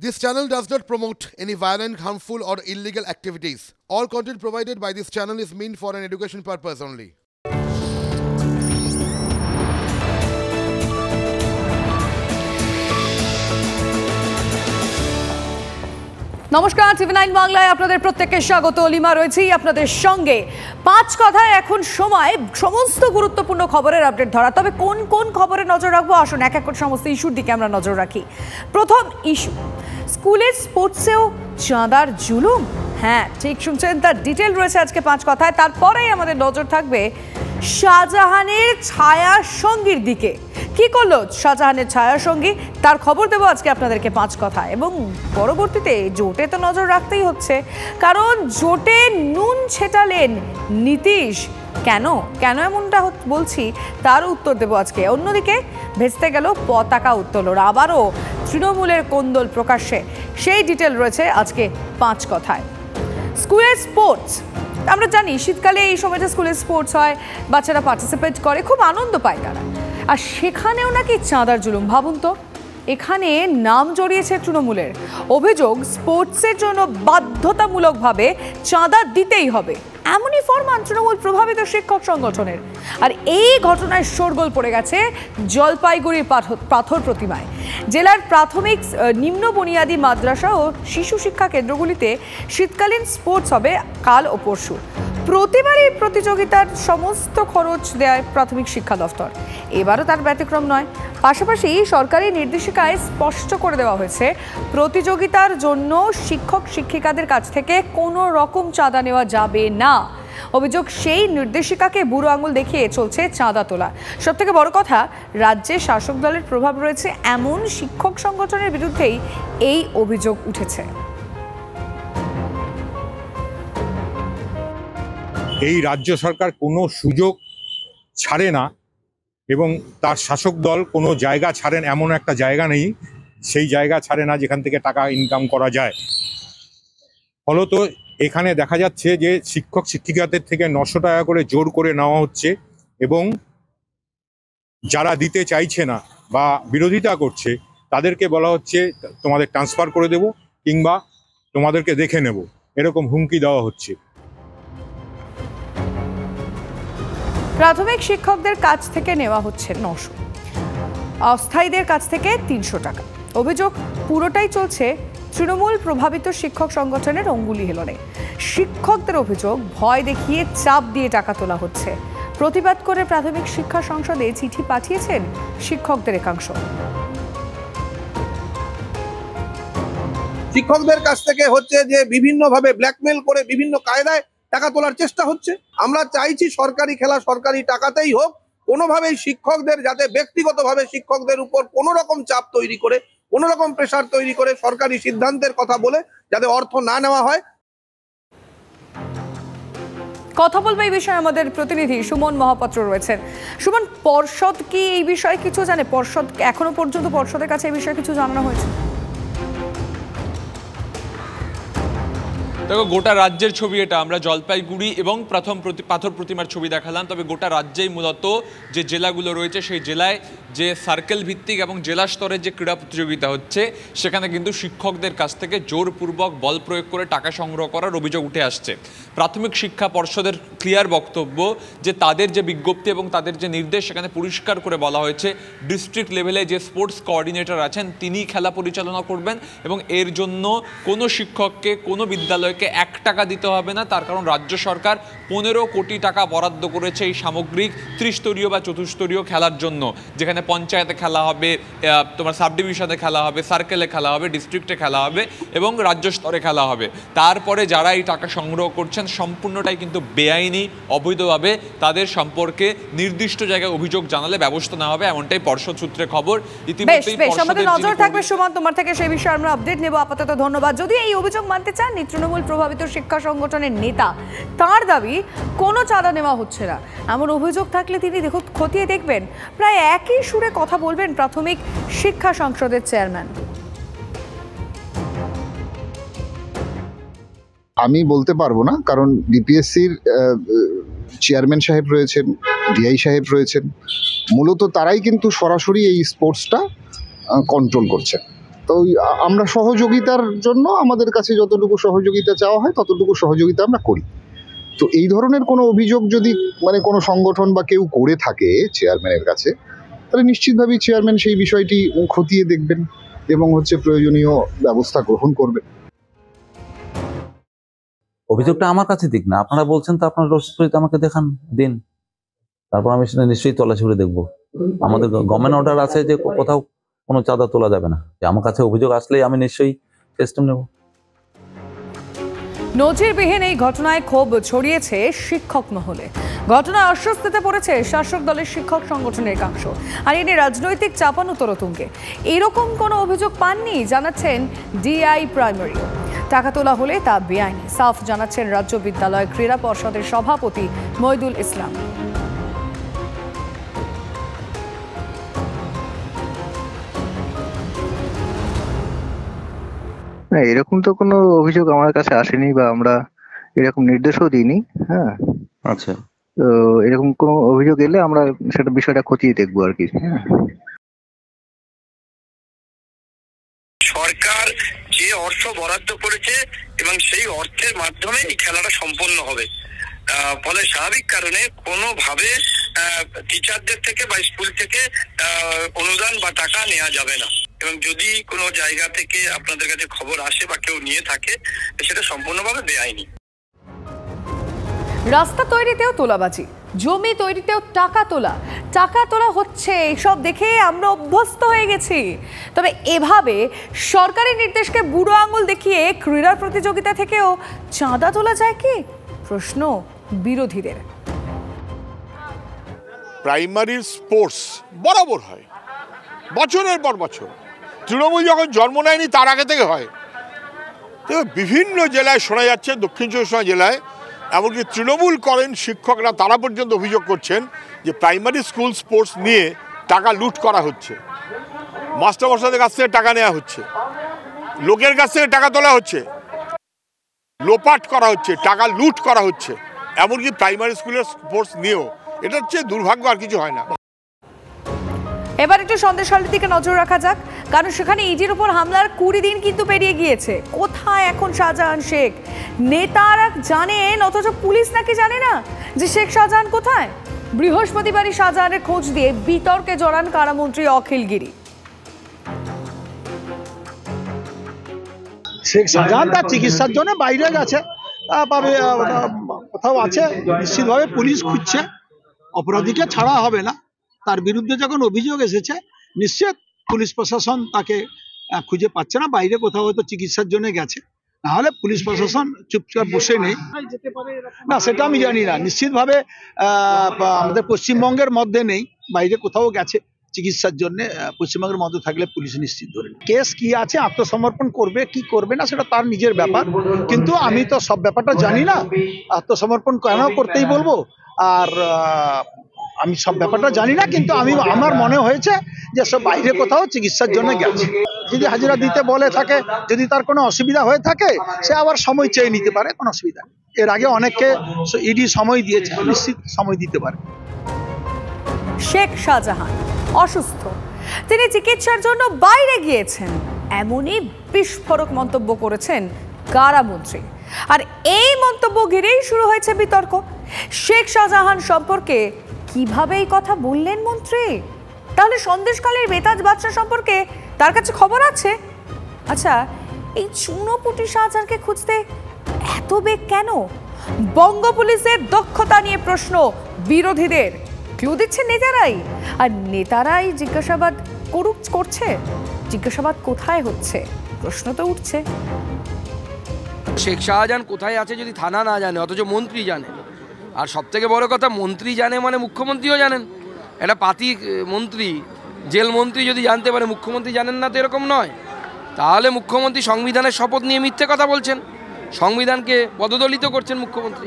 This channel does not promote any violent, harmful, or illegal activities. All content provided by this channel is meant for an education purpose only. নমস্কার, টিভি9 বাংলায় আপনাদের প্রত্যেককে স্বাগত। Lima রয়েছি আপনাদের সঙ্গে। পাঁচ কথায় এখন সময় সমস্ত গুরুত্বপূর্ণ খবরের আপডেট ধরা। তবে কোন কোন খবরে নজর রাখবো, আসুন এক এক করে সমস্ত ইস্যুর দিকে আমরা নজর রাখি। প্রথম ইস্যু, স্কুলের স্পোর্টসেও চাঁদার জুলুম। হ্যাঁ, ঠিক শুনছেন, তার ডিটেল রয়েছে আজকে পাঁচ কথায়। তারপরেই আমাদের নজর থাকবে শাহজাহানের ছায়া সঙ্গীর দিকে। কি করলো শাহজাহানের ছায়া সঙ্গী, তার খবর দেবো আজকে আপনাদেরকে পাঁচ কথা। এবং পরবর্তীতে জোটে তো নজর রাখতেই হচ্ছে, কারণ জোটে নুন ছেটালেন নীতিশ। কেন কেন এমনটা বলছি, তার উত্তর দেবো আজকে। অন্যদিকে ভেস্তে গেল পতাকা উত্তোলন, আবারও তৃণমূলের কোন্দল প্রকাশ্যে, সেই ডিটেল রয়েছে আজকে পাঁচ কথায়। স্কুলের স্পোর্টস, আমরা জানি শীতকালে এই সময়টা স্কুলের স্পোর্টস হয়, বাচ্চারা পার্টিসিপেট করে, খুব আনন্দ পায় তারা। আর সেখানেও নাকি চাঁদার জুলুম। ভাবুন তো, এখানে নাম জড়িয়েছে তৃণমূলের। অভিযোগ, স্পোর্টসের জন্য বাধ্যতামূলকভাবে চাঁদা দিতেই হবে, এমনই ফরমান তৃণমূল প্রভাবিত শিক্ষক সংগঠনের। আর এই ঘটনায় শোরগোল পড়ে গেছে জলপাইগুড়ির পাথর প্রতিমায়। জেলার প্রাথমিক, নিম্ন বুনিয়াদী মাদ্রাসা ও শিশু শিক্ষা কেন্দ্রগুলিতে শীতকালীন স্পোর্টস হবে কাল ও পরশু। প্রতিবারই প্রতিযোগিতার সমস্ত খরচ দেয় প্রাথমিক শিক্ষা দফতর, এবারও তার ব্যতিক্রম নয়। পাশাপাশি সরকারি নির্দেশিকায় স্পষ্ট করে দেওয়া হয়েছে, প্রতিযোগিতার জন্য শিক্ষক শিক্ষিকাদের কাছ থেকে কোনো রকম চাঁদা নেওয়া যাবে না। অভিযোগ, সেই নির্দেশিকাকে বুড়ো আঙুল দেখিয়ে চলছে চাঁদা তোলা। সব থেকে বড় কথা, রাজ্যে শাসক দলের প্রভাব রয়েছে এমন শিক্ষক সংগঠনের বিরুদ্ধেই এই অভিযোগ উঠেছে। এই রাজ্য সরকার কোনো সুযোগ ছাড়ে না এবং তার শাসক দল কোনো জায়গা ছাড়েন, এমন একটা জায়গা নেই সেই জায়গা ছাড়ে না যেখান থেকে টাকা ইনকাম করা যায়। ফলত এখানে দেখা যাচ্ছে যে শিক্ষক শিক্ষিকাদের থেকে 900 টাকা করে জোর করে নেওয়া হচ্ছে এবং যারা দিতে চাইছে না বা বিরোধিতা করছে তাদেরকে বলা হচ্ছে তোমাদের ট্রান্সফার করে দেব কিংবা তোমাদেরকে দেখে নেব, এরকম হুমকি দেওয়া হচ্ছে। প্রাথমিক শিক্ষকদের কাছ থেকে নেওয়া হচ্ছে 900, অস্থায়ীদের কাছ থেকে 300 টাকা। অভিযোগ, পুরোটাই চলছে তৃণমূল প্রভাবিত শিক্ষক সংগঠনের অঙ্গুলি হেলনে। শিক্ষকদের অভিযোগ, ভয় দেখিয়ে চাপ দিয়ে টাকা তোলা হচ্ছে। প্রতিবাদ করে প্রাথমিক শিক্ষা সংসদে চিঠি পাঠিয়েছেন শিক্ষকদের একাংশ। শিক্ষকদের কাছ থেকে হচ্ছে যে বিভিন্নভাবে ব্ল্যাকমেল করে বিভিন্ন কায়দায় টাকা তোলার চেষ্টা হচ্ছে। আমরা চাইছি সরকারি খেলা সরকারি টাকাতেই হোক, কোনোভাবেই শিক্ষকদের যাতে ব্যক্তিগতভাবে শিক্ষকদের উপর কোনো রকম চাপ তৈরি করে, কোনো রকম প্রেশার তৈরি করে সরকারি সিদ্ধান্তের কথা বলে যাতে অর্থ না নেওয়া হয়। কথা বলবে এই বিষয়ে আমাদের প্রতিনিধি সুমন মহাপাত্র রয়েছেন। সুমন, পর্ষদ কি এই বিষয়ে কিছু জানে? পর্ষদ এখনো পর্যন্ত পর্ষদের কাছে এই বিষয়ে কিছু জানানো হয়েছে? দেখো, গোটা রাজ্যের ছবি এটা। আমরা জলপাইগুড়ি এবং পাথর প্রতিমার ছবি দেখালাম, তবে গোটা রাজ্যেই মূলত যে জেলাগুলো রয়েছে সেই জেলায় যে সার্কেল ভিত্তিক এবং জেলা স্তরের যে ক্রীড়া প্রতিযোগিতা হচ্ছে, সেখানে কিন্তু শিক্ষকদের কাছ থেকে জোরপূর্বক বল প্রয়োগ করে টাকা সংগ্রহ করার অভিযোগ উঠে আসছে। প্রাথমিক শিক্ষা পর্ষদের ক্লিয়ার বক্তব্য যে তাদের যে বিজ্ঞপ্তি এবং তাদের যে নির্দেশ, সেখানে পরিষ্কার করে বলা হয়েছে ডিস্ট্রিক্ট লেভেলে যে স্পোর্টস কোঅর্ডিনেটর আছেন তিনি খেলা পরিচালনা করবেন এবং এর জন্য কোনো শিক্ষককে কোনো বিদ্যালয়কে 1 টাকা দিতে হবে না। তার কারণ রাজ্য সরকার 15 কোটি টাকা বরাদ্দ করেছে এই সামগ্রিক ত্রিস্তরীয় বা চতুস্তরীয় খেলার জন্য, যেখানে পঞ্চায়েতে খেলা হবে, তোমার সাব ডিভিশনে খেলা হবে, সার্কেলে খেলা হবে, ডিস্ট্রিক্টে খেলা হবে এবং রাজ্য স্তরে খেলা হবে। তারপরে যারা এই টাকা সংগ্রহ করছেন সম্পূর্ণটাই কিন্তু বেআইনি, অবৈধভাবে। তাদের সম্পর্কে নির্দিষ্ট জায়গায় অভিযোগ জানালে ব্যবস্থা নেওয়া হবে, এমনটাই পর্ষদ সূত্রে খবর। ইতিমধ্যেই আমাদের নজর থাকবে সুমন, তোমার থেকে সেই বিষয়ে আমরা আপডেট নেব। আপাতত ধন্যবাদ। যদি এই অভিযোগ মানতে চান তৃণমূল প্রভাবিত শিক্ষা সংগঠনের নেতা, তার দাবি কোনো চাঁদা নেওয়া হচ্ছে না। এমন অভিযোগ থাকলে তিনি খতিয়ে দেখবেন। প্রায় একই সুরে কথা বলবেন প্রাথমিক শিক্ষা সংসদের চেয়ারম্যান। আমি বলতে পারবো না, কারণ ডিপিএসসির চেয়ারম্যান সাহেব রয়েছেন, ডিআই সাহেব রয়েছেন, মূলত তারাই কিন্তু সরাসরি এই স্পোর্টসটা কন্ট্রোল করছে। তো আমরা সহযোগিতার জন্য আমাদের কাছে যতটুকু সহযোগিতা চাওয়া হয় ততটুকু সহযোগিতা আমরা করি। তো এই ধরনের কোনো অভিযোগ যদি মানে কোনো সংগঠন বা কেউ করে থাকে চেয়ারম্যানের কাছে, তাহলে নিশ্চিতভাবেই চেয়ারম্যান সেই বিষয়টি খতিয়ে দেখবেন এবং প্রয়োজনীয় ব্যবস্থা গ্রহণ করবেন। অভিযোগটা আমার কাছে দিক না, আপনারা বলছেন তো আপনার রসিদ আমাকে দেখান, দিন, তারপর আমি সেটা নিশ্চয়ই তলাশি দেখবো। আমাদের গভর্নমেন্ট অর্ডার আছে যে কোথাও কোনো চাঁদা তোলা যাবে না। আমার কাছে অভিযোগ আসলেই আমি নিশ্চয়ই সিস্টেম নেব। নজিরবিহীন এই ঘটনায় ক্ষোভ ছড়িয়েছে শিক্ষক মহলে। ঘটনায় অস্বস্তিতে পড়েছে শাসক দলের শিক্ষক সংগঠনের একাংশ, আর এনে রাজনৈতিক চাপানোতর তুঙ্গে। এরকম কোনো অভিযোগ পাননি জানাচ্ছেন ডিআই প্রাইমারি। টাকা তোলা হলে তা বেআইনি সাফ জানাচ্ছেন রাজ্য বিদ্যালয় ক্রীড়া পর্ষদের সভাপতি মইদুল ইসলাম। না, এরকম তো কোনো অভিযোগ আমার কাছে আসেনি বা আমরা এরকম নির্দেশও দিইনি। হ্যাঁ, আচ্ছা, তো এরকম কোনো অভিযোগ এলে আমরা সেটা বিষয়টা খতিয়ে দেখবো আর কি। হ্যাঁ, সরকার যে অর্থ বরাদ্দ করেছে এবং সেই অর্থের মাধ্যমে এই খেলাটা সম্পন্ন হবে, ফলে স্বাভাবিক কারণে কোনোভাবে টিচারদের থেকে বা স্কুল থেকে অনুদান বা টাকা নেওয়া যাবে না। এবং যদি কোনো জায়গা থেকে আপনাদের কাছে খবর আসে বা কেউ নিয়ে থাকে, সেটা সম্পূর্ণভাবে বেআইনি। রাস্তা তৈরিতেও তোলাবাজি, জমি তৈরিতেও টাকা তোলা হচ্ছে, এসব দেখে আমরা অভ্যস্ত হয়ে গেছি। তবে এভাবে সরকারি নির্দেশকে বুড়ো আঙুল দেখিয়ে ক্রীড়া প্রতিযোগিতা থেকেও চাঁদা তোলা যায় কি, প্রশ্ন বিরোধীদের। প্রাইমারি স্পোর্টস বরাবর হয়, বছরের পর বছর। তৃণমূল যখন জন্ম নেয়নি তার আগে থেকে হয়। তো বিভিন্ন জেলায় শোনা যাচ্ছে, দক্ষিণ চব্বিশ পরগনা জেলায় এমনকি তৃণমূল করেন শিক্ষকরা, তারা পর্যন্ত অভিযোগ করছেন যে প্রাইমারি স্কুল স্পোর্টস নিয়ে টাকা লুট করা হচ্ছে, মাস্টারমশাইদের কাছ থেকে টাকা নেওয়া হচ্ছে, লোকের কাছ থেকে টাকা তোলা হচ্ছে, লোপাট করা হচ্ছে, টাকা লুট করা হচ্ছে, এমনকি প্রাইমারি স্কুলের স্পোর্টস নিয়েও। এটা হচ্ছে দুর্ভাগ্য, আর কিছু হয় না। এবার একটু সন্দেশখালীর দিকে নজর রাখা যাক, কারণ সেখানে ইডির উপর হামলার 20 দিন কিন্তু পেরিয়ে গিয়েছে। কোথায় এখন শাহজাহান শেখ? নেতারা জানেন, অথচ পুলিশ নাকি জানে না যে শেখ শাহজাহান কোথায়। বৃহস্পতিবারই শাহজাহানের খোঁজ দিয়ে বিতর্কে জড়ান কারামন্ত্রী অখিল গিরি। শেখ শাহজাহান তার চিকিৎসার জন্য বাইরে গেছে, কোথাও আছে, নিশ্চিতভাবে পুলিশ খুঁজছে, অপরাধীকে ছাড়া হবে না। তার বিরুদ্ধে যখন অভিযোগ এসেছে, নিশ্চিত পুলিশ প্রশাসন তাকে খুঁজে পাচ্ছে না, বাইরে কোথাও হয়তো চিকিৎসার জন্য গেছে, নাহলে পুলিশ প্রশাসন চুপচাপ বসে নেই না, সেটা আমি জানি না। নিশ্চিতভাবে আমাদের পশ্চিমবঙ্গের মধ্যে নেই, বাইরে কোথাও গেছে চিকিৎসার জন্য। পশ্চিমবঙ্গের মধ্যে থাকলে পুলিশ নিশ্চিত ধরে কেস কি আছে, আত্মসমর্পণ করবে কি করবে না সেটা তার নিজের ব্যাপার, কিন্তু আমি তো সব ব্যাপারটা জানি না। আত্মসমর্পণ কেন করতেই বলবো, আর আমি সব ব্যাপারটা জানি না, কিন্তু আমার মনে হয়েছে যে সব বাইরে কোথাও চিকিৎসার জন্য গেছে। যদি হাজিরা দিতে বলে থাকে, যদি তার কোনো অসুবিধা হয়ে থাকে, সে আবার সময় চেয়ে নিতে পারে, কোনো অসুবিধা নেই। এর আগে অনেককে ইডি সময় দিয়েছে, নিশ্চিত সময় দিতে পারে। শেখ শাহজাহান অসুস্থ, তিনি চিকিৎসার জন্য বাইরে গিয়েছেন, এমনই বিস্ফোরক মন্তব্য করেছেন কারামন্ত্রী। আর এই মন্তব্য ঘিরেই শুরু হয়েছে বিতর্ক। শেখ শাহজাহান সম্পর্কে কিভাবে এই কথা বললেন মন্ত্রী? তাহলে সন্দেশখালীর বেতাজ বাদশা সম্পর্কে তার কাছে খবর আছে? আচ্ছা, এই চুনোপুটি শাহজাহানকে খুঁজতে এত বেগ কেন? বঙ্গ পুলিশের দক্ষতা নিয়ে প্রশ্ন বিরোধীদের। ক্লু দিচ্ছেন নেতারাই, আর নেতারাই জিজ্ঞাসাবাদ করছে। জিজ্ঞাসাবাদ কোথায় হচ্ছে প্রশ্ন তো উঠছে। শেখ শাহজাহান কোথায় আছে যদি থানা না জানে, অথচ মন্ত্রী জানে। আর সব থেকে বড় কথা, মন্ত্রী জানে মানে মুখ্যমন্ত্রীও জানেন। একটা পাতি মন্ত্রী, জেল মন্ত্রী যদি জানতে পারে মুখ্যমন্ত্রী জানেন না, তো এরকম নয়। তাহলে মুখ্যমন্ত্রী সংবিধানের শপথ নিয়ে মিথ্যে কথা বলছেন, সংবিধানকে পদদলিত করছেন মুখ্যমন্ত্রী।